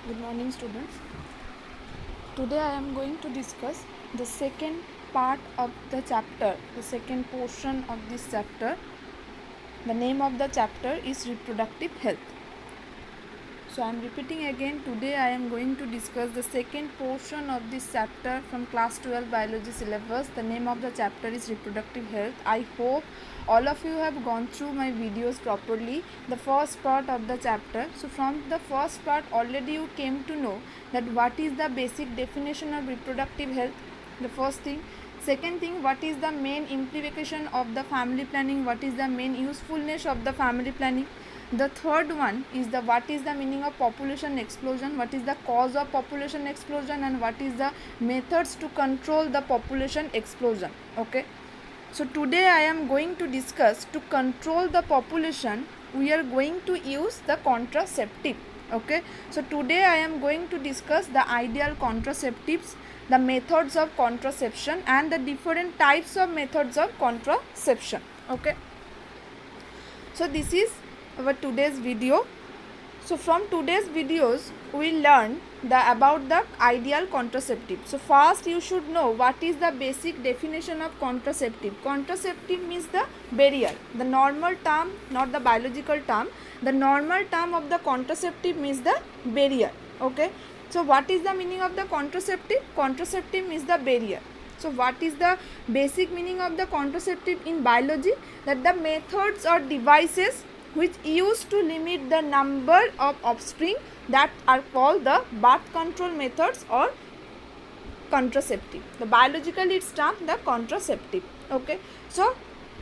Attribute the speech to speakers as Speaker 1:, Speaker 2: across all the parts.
Speaker 1: Good morning, students. Today I am going to discuss the second part of the chapter, the second portion of this chapter. The name of the chapter is Reproductive Health. So I am repeating again, today I am going to discuss the second portion of this chapter from class 12 biology syllabus. The name of the chapter is Reproductive Health. I hope all of you have gone through my videos properly, the first part of the chapter. So from the first part already you came to know that what is the basic definition of reproductive health, the first thing. Second thing, what is the main implication of the family planning, what is the main usefulness of the family planning. The third one is the what is the meaning of population explosion, what is the cause of population explosion, and what is the methods to control the population explosion. Okay, so today I am going to discuss, to control the population we are going to use the contraceptive. Okay, so today I am going to discuss the ideal contraceptives, the methods of contraception, and the different types of methods of contraception. Okay, so this is our today's video. So from today's videos we learn about the ideal contraceptive. So first you should know what is the basic definition of contraceptive. Contraceptive means the barrier, the normal term, not the biological term. The normal term of the contraceptive means the barrier. Okay, so what is the meaning of the contraceptive? Contraceptive means the barrier. So what is the basic meaning of the contraceptive in biology? That the methods or devices which used to limit the number of offspring, that are called the birth control methods or contraceptive. The biologically it's termed the contraceptive. Okay, so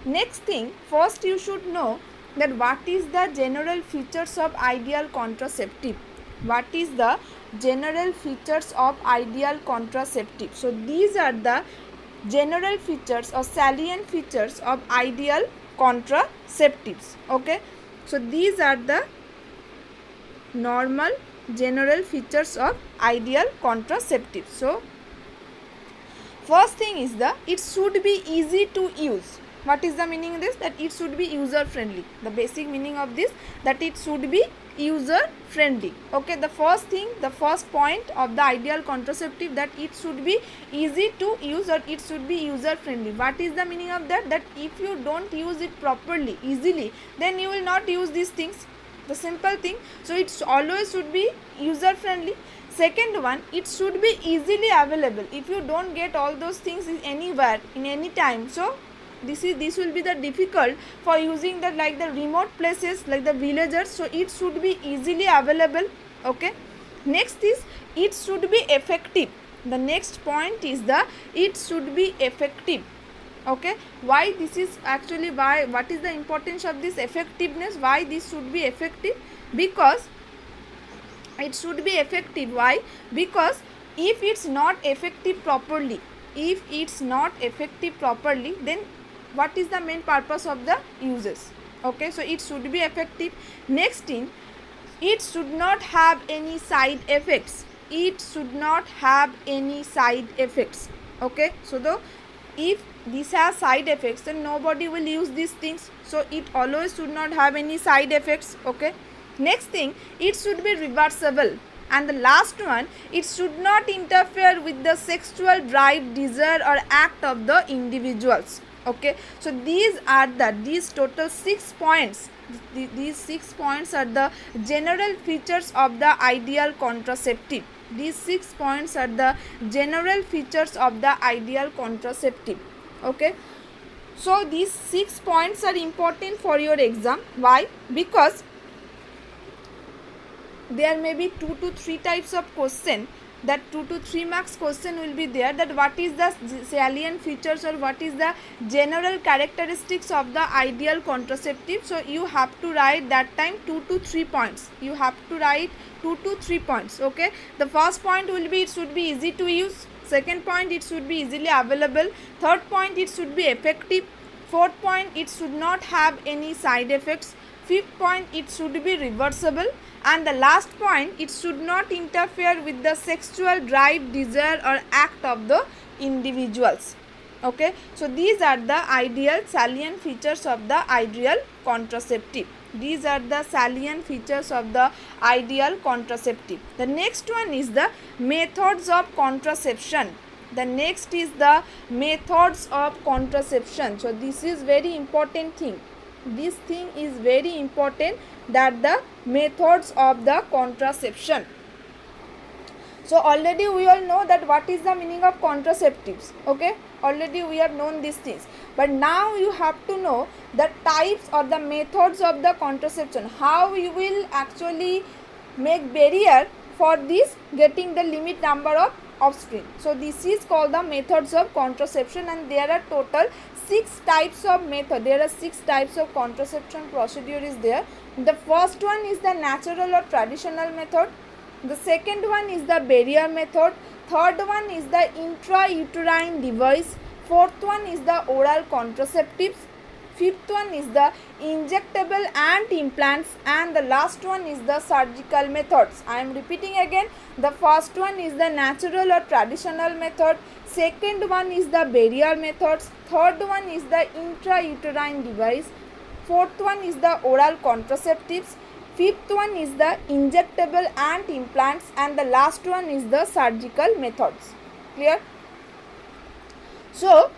Speaker 1: next thing, first you should know that what is the general features of ideal contraceptive. What is the general features of ideal contraceptive? So these are the general features or salient features of ideal contraceptives. Okay, so these are the normal general features of ideal contraceptive. So first thing is it should be easy to use. What is the meaning of this? That it should be user friendly. The basic meaning of this, that it should be user friendly. Okay, the first thing, the first point of the ideal contraceptive, that it should be easy to use or it should be user friendly. What is the meaning of that? That if you don't use it properly, easily, then you will not use these things. The simple thing. So it always should be user friendly. Second one, it should be easily available. If you don't get all those things anywhere in any time, so this will be the difficult for using the like the remote places like the villagers. So it should be easily available. Okay, next is it should be effective. The next point is it should be effective. Okay, why this is actually, why, what is the importance of this effectiveness, why this should be effective? Because it should be effective. Why? Because if it's not effective properly, then what is the main purpose of the uses? Okay, so it should be effective. Next thing, it should not have any side effects. It should not have any side effects. Okay, so if this has side effects, then nobody will use these things. So it always should not have any side effects. Okay, next thing, it should be reversible. And the last one, it should not interfere with the sexual drive, desire or act of the individuals. Okay, so these are these total 6 points. These 6 points are the general features of the ideal contraceptive. These 6 points are the general features of the ideal contraceptive. Okay, so these 6 points are important for your exam. Why? Because there may be 2 to 3 types of question, that 2 to 3 marks question will be there, that what is the salient features or what is the general characteristics of the ideal contraceptive. So you have to write that time 2 to 3 points. You have to write 2 to 3 points. Okay, the first point will be it should be easy to use. Second point, it should be easily available. Third point, it should be effective. Fourth point, it should not have any side effects. Fifth point, it should be reversible. And the last point, it should not interfere with the sexual drive, desire or act of the individuals. Okay, so these are the ideal salient features of the ideal contraceptive. These are the salient features of the ideal contraceptive. The next one is the methods of contraception. The next is the methods of contraception. So this is very important thing. This thing is very important, that the methods of the contraception. So already we all know that what is the meaning of contraceptives. Okay, already we have known these things, but now you have to know the types or the methods of the contraception, how you will actually make barrier for this getting the limit number of offspring. So this is called the methods of contraception, and there are total 6 types of method. There are 6 types of contraception procedure is there. The first one is the natural or traditional method. The second one is the barrier method. Third one is the intrauterine device. Fourth one is the oral contraceptives. Fifth one is the injectable and implants, and the last one is the surgical methods. I am repeating again. The first one is the natural or traditional method. Second one is the barrier methods. Third one is the intrauterine device. Fourth one is the oral contraceptives. Fifth one is the injectable and implants, and the last one is the surgical methods. Clear? So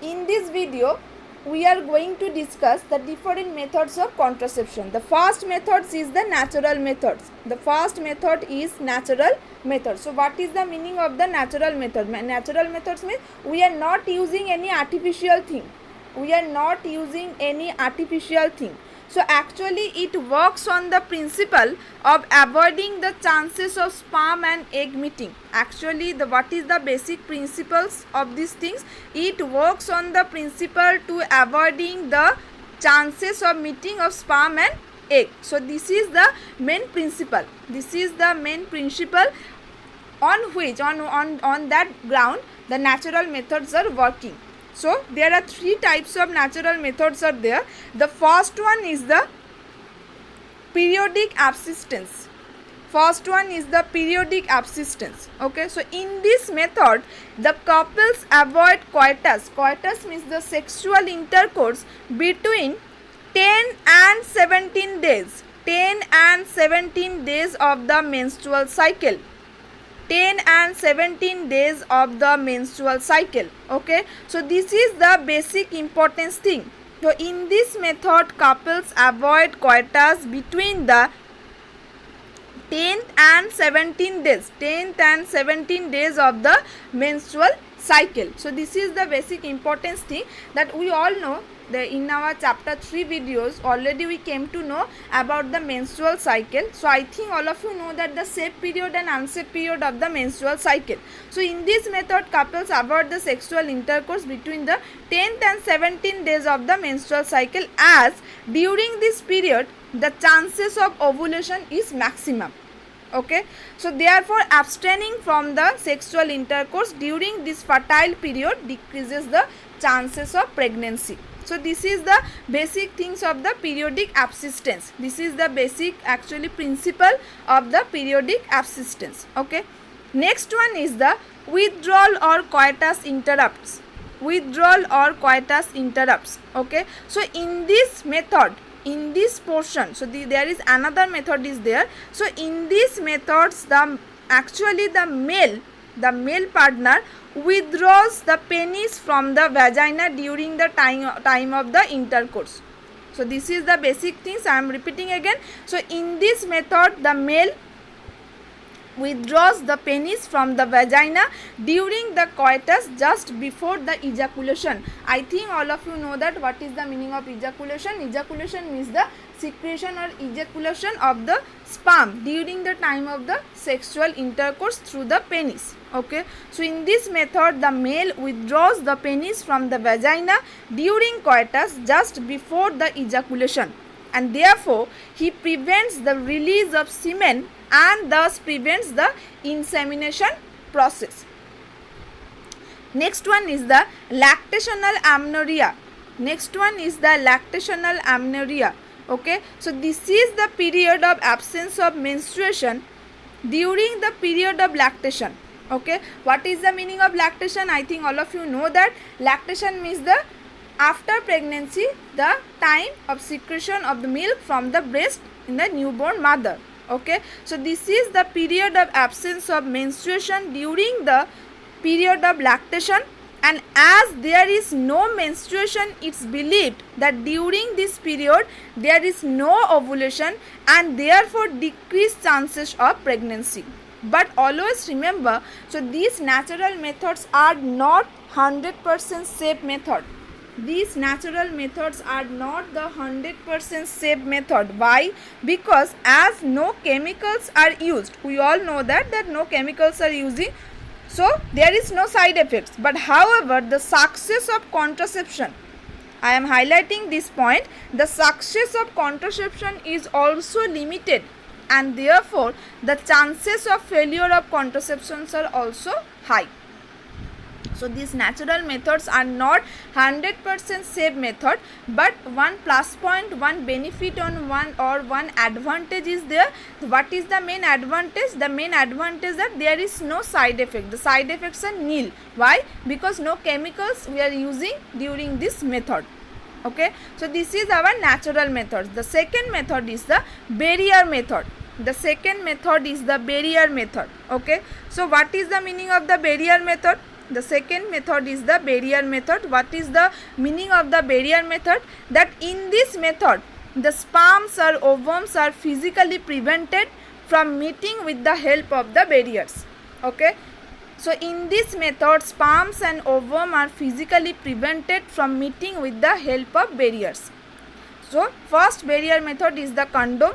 Speaker 1: in this video we are going to discuss the different methods of contraception. The first method is the natural methods. The first method is natural method. So what is the meaning of the natural method? Natural methods means we are not using any artificial thing. We are not using any artificial thing. So actually it works on the principle of avoiding the chances of sperm and egg meeting. Actually what is the basic principles of these things? It works on the principle to avoiding the chances of meeting of sperm and egg. So this is the main principle. This is the main principle on which on that ground the natural methods are working. So there are 3 types of natural methods are there. The first one is the periodic abstinence. First one is the periodic abstinence. Okay, so in this method the couples avoid coitus. Coitus means the sexual intercourse between 10 and 17 days. 10 and 17 days of the menstrual cycle. 10 and 17 days of the menstrual cycle. Okay, so this is the basic importance thing. So in this method couples avoid coitus between the 10th and 17 days. 10th and 17 days of the menstrual cycle. So this is the basic importance thing that we all know. In our chapter 3 videos already we came to know about the menstrual cycle. So I think all of you know that the safe period and unsafe period of the menstrual cycle. So in this method couples avoid the sexual intercourse between the 10th and 17th days of the menstrual cycle, as during this period the chances of ovulation is maximum. Okay, so therefore abstaining from the sexual intercourse during this fertile period decreases the chances of pregnancy. So this is the basic things of the periodic abstinence. This is the basic actually principle of the periodic abstinence. Okay, next one is the withdrawal or coitus interrupts. Withdrawal or coitus interrupts. Okay, so in this method, in this portion, so there is another method is there. So in these methods the male partner withdraws the penis from the vagina during the time of the intercourse. So this is the basic things I am repeating again. So in this method the male withdraws the penis from the vagina during the coitus just before the ejaculation. I think all of you know that what is the meaning of ejaculation. Ejaculation means the secretion or ejaculation of the sperm during the time of the sexual intercourse through the penis. Okay, so in this method the male withdraws the penis from the vagina during coitus just before the ejaculation, and therefore he prevents the release of semen and thus prevents the insemination process. Next one is the lactational amenorrhea. Next one is the lactational amenorrhea. Okay, so this is the period of absence of menstruation during the period of lactation. Okay, what is the meaning of lactation? I think all of you know that lactation means the after pregnancy, the time of secretion of the milk from the breast in the newborn mother. Okay, so this is the period of absence of menstruation during the period of lactation, and as there is no menstruation, it's believed that during this period there is no ovulation and therefore decreased chances of pregnancy. But always remember, so these natural methods are not 100% safe method. These natural methods are not the 100% safe method. Why? Because as no chemicals are used, we all know that no chemicals are using, so there is no side effects. But however, the success of contraception, I am highlighting this point, the success of contraception is also limited, and therefore the chances of failure of contraceptions are also high. So these natural methods are not 100% safe method, but one plus point, one benefit on one advantage is there. What is the main advantage? The main advantage that there is no side effect. The side effects are nil. Why? Because no chemicals we are using during this method. Okay, so this is our natural method. The second method is the barrier method. The second method is the barrier method. Okay, so what is the meaning of the barrier method? The second method is the barrier method. What is the meaning of the barrier method? That in this method, the sperms or ovums are physically prevented from meeting with the help of the barriers. Okay, so in this method, sperms and ovum are physically prevented from meeting with the help of barriers. So first barrier method is the condom.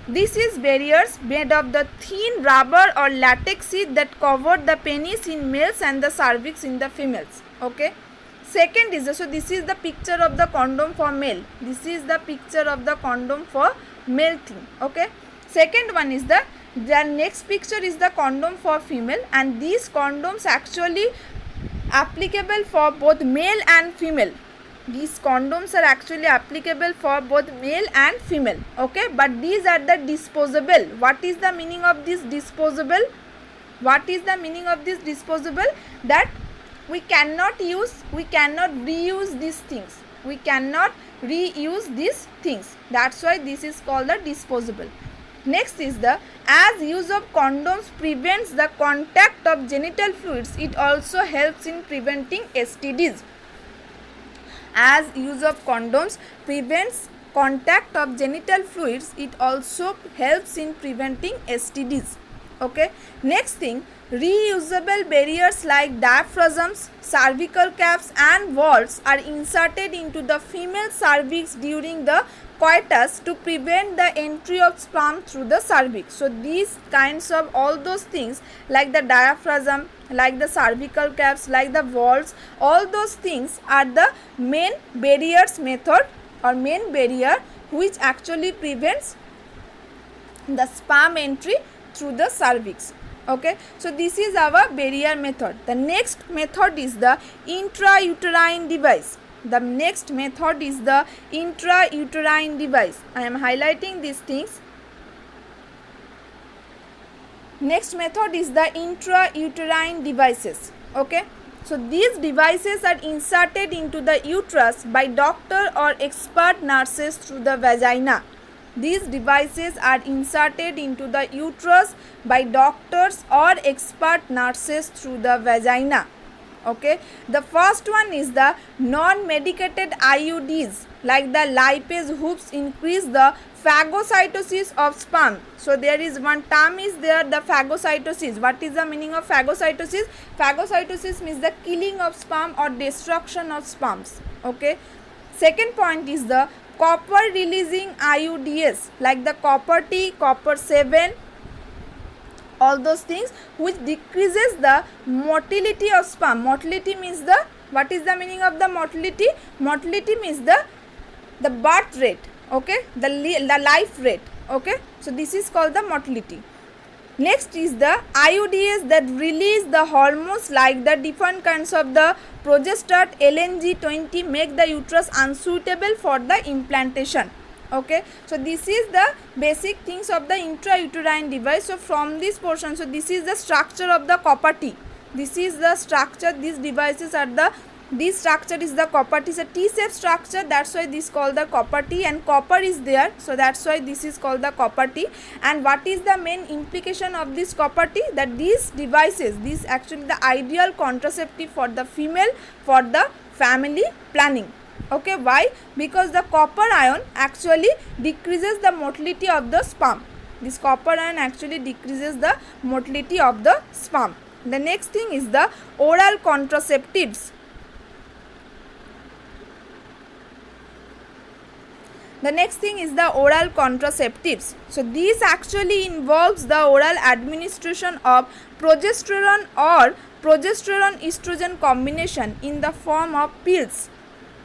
Speaker 1: This is barriers made of the thin rubber or latex sheet that cover the penis in males and the cervix in the females. Okay. Second is so this is the picture of the condom for male. This is the picture of the condom for male thing. Okay. Second one is the next picture is the condom for female, and these condoms actually applicable for both male and female. These condoms are actually applicable for both male and female. Okay, but these are the disposable. What is the meaning of this disposable? What is the meaning of this disposable? That we cannot reuse these things. We cannot reuse these things. That's why this is called the disposable. Next is the as use of condoms prevents the contact of genital fluids, it also helps in preventing STDs. As use of condoms prevents contact of genital fluids, it also helps in preventing STDs. Okay. Next thing, reusable barriers like diaphragms, cervical caps and valves are inserted into the female cervix during the coitus to prevent the entry of sperm through the cervix. So these kinds of all those things like the diaphragm, like the cervical caps, like the valves, all those things are the main barriers method or main barrier which actually prevents the sperm entry through the cervix. Okay, so this is our barrier method. The next method is the intrauterine device. The next method is the intrauterine device. I am highlighting these things. Next method is the intrauterine devices. Okay, so these devices are inserted into the uterus by doctor or expert nurses through the vagina. These devices are inserted into the uterus by doctors or expert nurses through the vagina. Okay, the first one is the non-medicated IUDs like the lipase hoops increase the phagocytosis of sperm. So there is one term is there, the phagocytosis. What is the meaning of phagocytosis? Phagocytosis means the killing of sperm or destruction of sperms. Okay. Second point is the copper releasing IUDs like the copper T, copper 7, all those things which decreases the motility of sperm. Motility means the, what is the meaning of the motility? Motility means the birth rate. Okay, the life rate. Okay, so this is called the motility. Next is the IUDs that release the hormones like the different kinds of the progestat, LNG20 make the uterus unsuitable for the implantation. Okay, so this is the basic things of the intrauterine device. So from this portion, so this is the structure of the copper T. This is the structure. These devices are the this structure is the copper T. Is a T-shaped structure, that's why this is called the copper T, and copper is there, so that's why this is called the copper T. And what is the main implication of this copper T? That these devices, this actually the ideal contraceptive for the female for the family planning. Okay, why? Because the copper ion actually decreases the motility of the sperm. This copper ion actually decreases the motility of the sperm. The next thing is the oral contraceptives. The next thing is the oral contraceptives. So this actually involves the oral administration of progesterone or progesterone estrogen combination in the form of pills.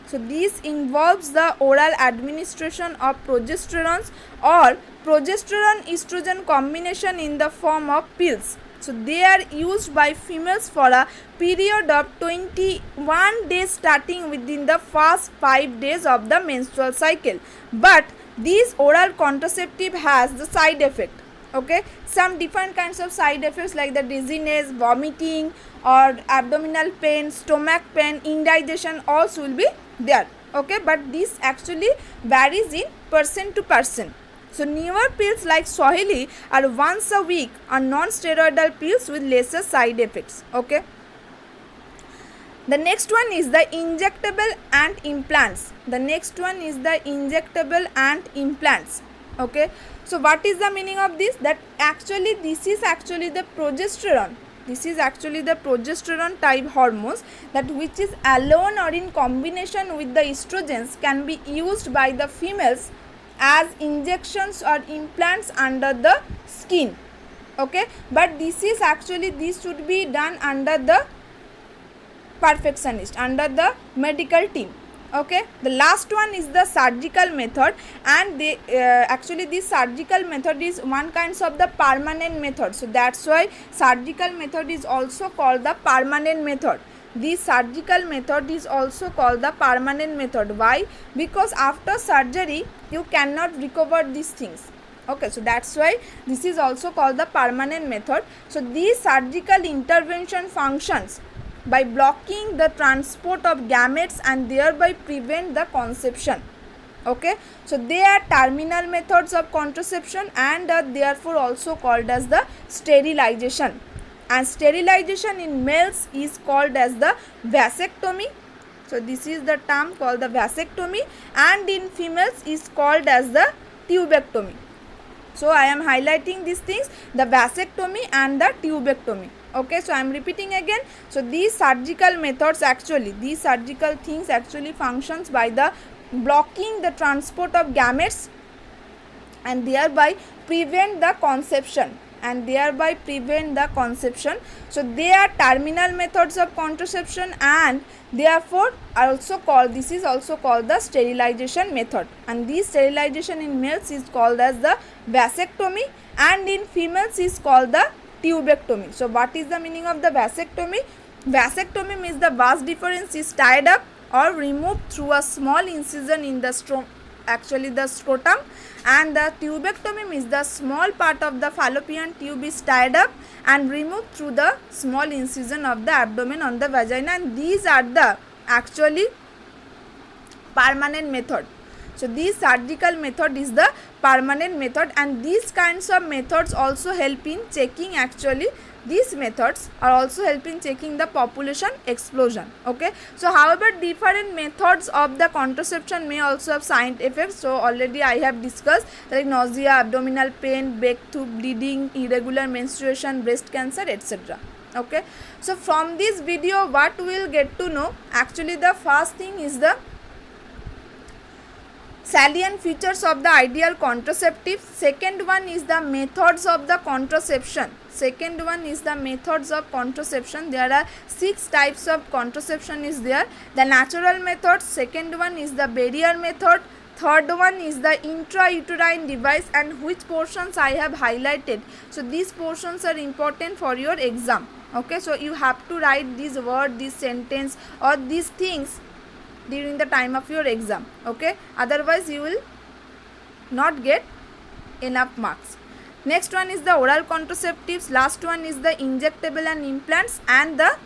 Speaker 1: So this involves the oral administration of progesterones or progesterone estrogen combination in the form of pills. So they are used by females for a period of 21 days starting within the first 5 days of the menstrual cycle. But this oral contraceptive has the side effect. Okay, some different kinds of side effects like the dizziness, vomiting or abdominal pain, stomach pain, indigestion also will be there. Okay, but this actually varies in person to person. So newer pills like Sohili are once a week or non-steroidal pills with lesser side effects. Okay. The next one is the injectable and implants. The next one is the injectable and implants. Okay. So what is the meaning of this? That actually this is actually the progesterone. This is actually the progesterone type hormones that which is alone or in combination with the estrogens can be used by the females as injections or implants under the skin. Okay, but this is actually, this should be done under the perfectionist, under the medical team. Okay, the last one is the surgical method, and they actually this surgical method is one kind of the permanent method, so that's why surgical method is also called the permanent method. This surgical method is also called the permanent method. Why? Because after surgery you cannot recover these things. Okay, so that's why this is also called the permanent method. So these surgical intervention functions by blocking the transport of gametes and thereby prevent the conception. Okay, so they are terminal methods of contraception and are therefore also called as the sterilization. And sterilization in males is called as the vasectomy. So this is the term called the vasectomy, and in females is called as the tubectomy. So I am highlighting these things, the vasectomy and the tubectomy. Okay, so I am repeating again. So these surgical methods actually, these surgical things actually functions by the blocking the transport of gametes and thereby prevent the conception. So they are terminal methods of contraception and therefore are also called, this is also called the sterilization method, and this sterilization in males is called as the vasectomy and in females is called the tubectomy. So what is the meaning of the vasectomy? Vasectomy means the vas deferens is tied up or removed through a small incision in the scrotum, and the tubectomy means the small part of the fallopian tube is tied up and removed through the small incision of the abdomen on the vagina, and these are the actually permanent method. So this surgical method is the permanent method, and these kinds of methods also help in checking, actually these methods are also helping checking the population explosion. Okay, so however different methods of the contraception may also have side effects. So already I have discussed like nausea, abdominal pain, breakthrough bleeding, irregular menstruation, breast cancer, etc. Okay, so from this video what we will get to know, actually the first thing is the salient features of the ideal contraceptive. Second one is the methods of the contraception. There are 6 types of contraception is there. The natural method, second one is the barrier method, third one is the intrauterine device, and which portions I have highlighted. So these portions are important for your exam. Okay, so you have to write this word, this sentence or these things during the time of your exam. Okay, otherwise you will not get enough marks. Next one is the oral contraceptives, last one is the injectable and implants, and the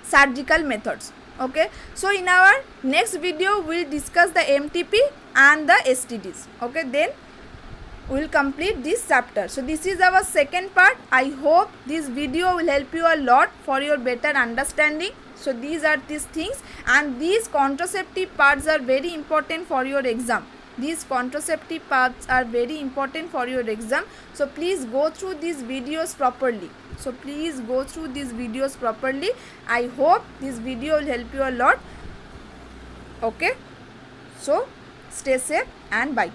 Speaker 1: surgical methods. Okay, so in our next video we'll discuss the MTP and the STDs. Okay, then we'll complete this chapter. So this is our second part. I hope this video will help you a lot for your better understanding. So these are these things, and these contraceptive parts are very important for your exam. These contraceptive parts are very important for your exam. So please go through these videos properly. I hope this video will help you a lot. Okay, so stay safe and bye.